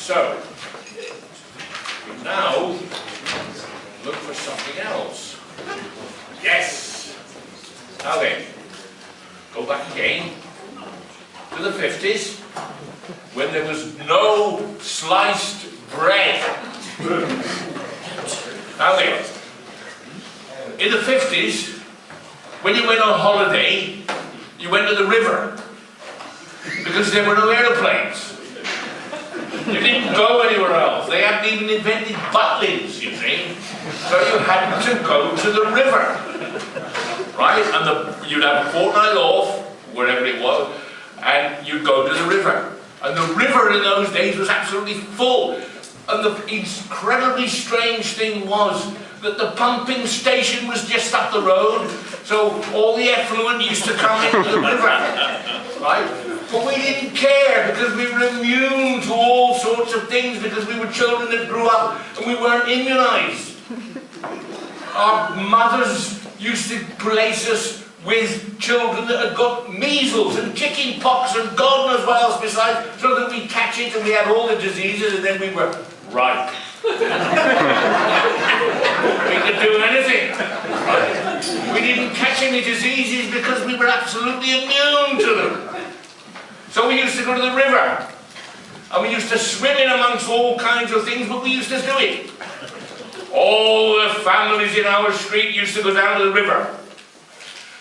So, now, look for something else. Yes! Now then, go back again to the 50s, when there was no sliced bread. Now then, in the 50s, when you went on holiday, you went to the river, because there were no aeroplanes. You didn't go anywhere else. They hadn't even invented butlins, you see. So you had to go to the river. Right? And you'd have a fortnight off, wherever it was, and you'd go to the river. And the river in those days was absolutely full. And the incredibly strange thing was that the pumping station was just up the road, so all the effluent used to come into the river. Right? But we didn't care, because we were immune to all sorts of things, because we were children that grew up and we weren't immunized. Our mothers used to place us with children that had got measles and chicken pox and God knows what else besides, so that we'd catch it and we had all the diseases and then we were ripe. We could do anything. Right? We didn't catch any diseases because we were absolutely immune to them. So we used to go to the river, and we used to swim in amongst all kinds of things, but we used to do it. All the families in our street used to go down to the river.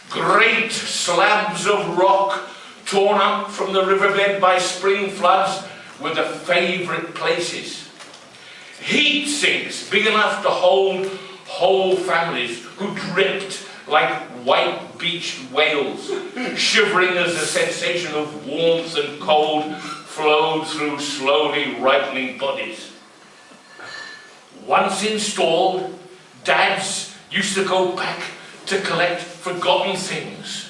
Great slabs of rock torn up from the riverbed by spring floods were the favourite places. Heat sinks big enough to hold whole families who dripped like white-beached whales, shivering as the sensation of warmth and cold flowed through slowly ripening bodies. Once installed, dads used to go back to collect forgotten things,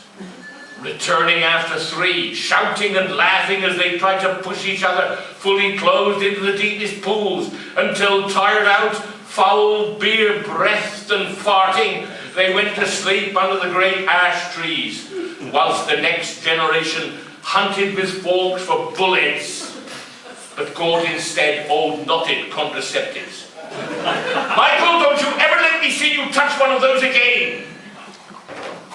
returning after 3, shouting and laughing as they tried to push each other fully clothed into the deepest pools, until tired out, foul, beer-breathed and farting, they went to sleep under the great ash trees, whilst the next generation hunted with forks for bullets, but caught instead old knotted contraceptives. Michael, don't you ever let me see you touch one of those again!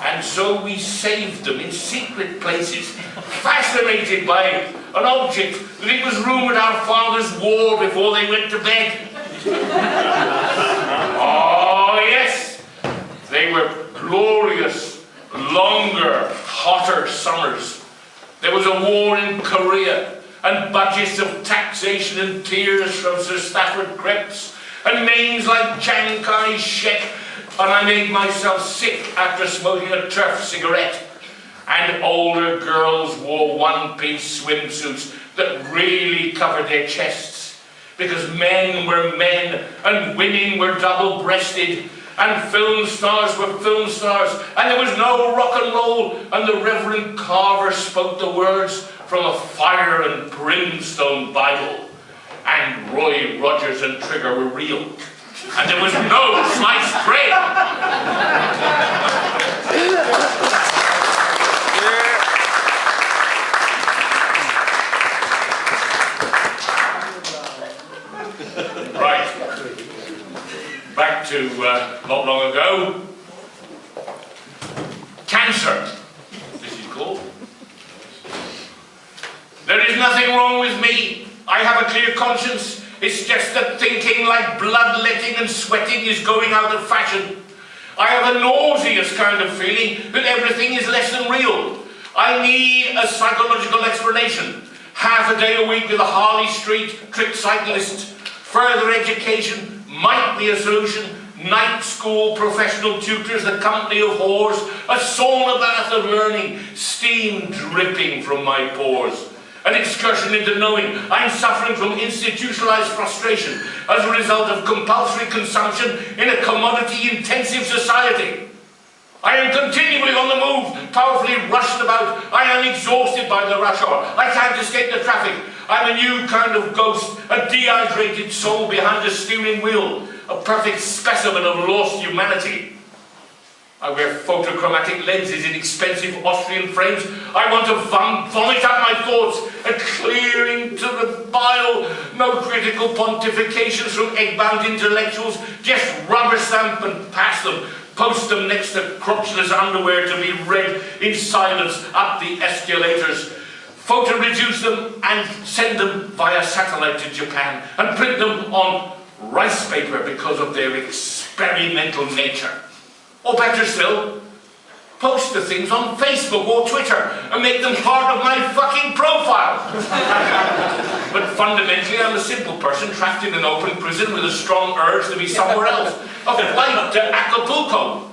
And so we saved them in secret places, fascinated by an object that it was rumoured our fathers wore before they went to bed. Oh yes! They were glorious, longer, hotter summers. There was a war in Korea, and budgets of taxation and tears from Sir Stafford Crepes, and names like Chiang Kai-shek, and I made myself sick after smoking a turf cigarette. And older girls wore one-piece swimsuits that really covered their chests, because men were men and women were double-breasted, and film stars were film stars, and there was no rock and roll, and the Reverend Carver spoke the words from a fire and brimstone Bible, and Roy Rogers and Trigger were real, and there was no sliced bread. Right. Back to not long ago. Cancer, this is called. There is nothing wrong with me. I have a clear conscience. It's just that thinking like bloodletting and sweating is going out of fashion. I have a nauseous kind of feeling that everything is less than real. I need a psychological explanation. Half a day a week with a Harley Street trick cyclist. Further education might be a solution. Night school, professional tutors, the company of whores, a sauna bath of learning, steam dripping from my pores. An excursion into knowing I'm suffering from institutionalized frustration as a result of compulsory consumption in a commodity-intensive society. I am continually on the move, powerfully rushed about. I am exhausted by the rush hour. I can't escape the traffic. I'm a new kind of ghost, a dehydrated soul behind a steering wheel, a perfect specimen of lost humanity. I wear photochromatic lenses in expensive Austrian frames. I want to vomit out my thoughts and clear into the of bile, no critical pontifications from egg-bound intellectuals, just rubber stamp and pass them, post them next to crotchless underwear to be read in silence up the escalators, photo-reduce them and send them via satellite to Japan, and print them on rice paper because of their experimental nature. Or better still, post the things on Facebook or Twitter and make them part of my fucking profile. But fundamentally, I'm a simple person trapped in an open prison with a strong urge to be somewhere else. A flight to Acapulco.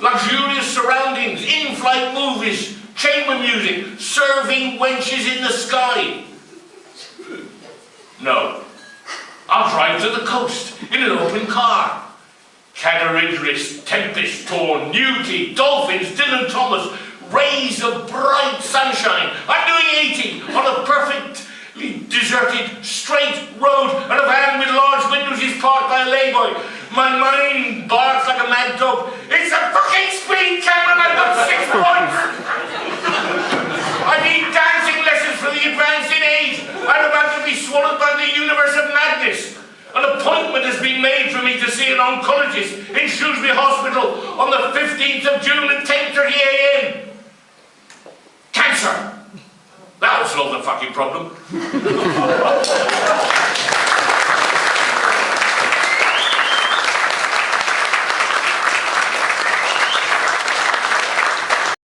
Luxurious surroundings, in-flight movies, chamber music, serving wenches in the sky. No. I'll drive to the coast in an open car. Cadaridris, tempest-torn, nudity, dolphins, Dylan Thomas, rays of bright sunshine. I'm doing 80 on a perfectly deserted, straight road, and a van with large windows is parked by a layboy. My mind barks like a mad dog. It's a fucking speed camera and I've got 6 points! I need dancing lessons for the advanced in age. I'm about to be swallowed by the universe of madness. An appointment has been made for me to see an oncologist in Shrewsbury Hospital on the 15th of June at 10:30 a.m. Cancer! That'll solve the fucking problem.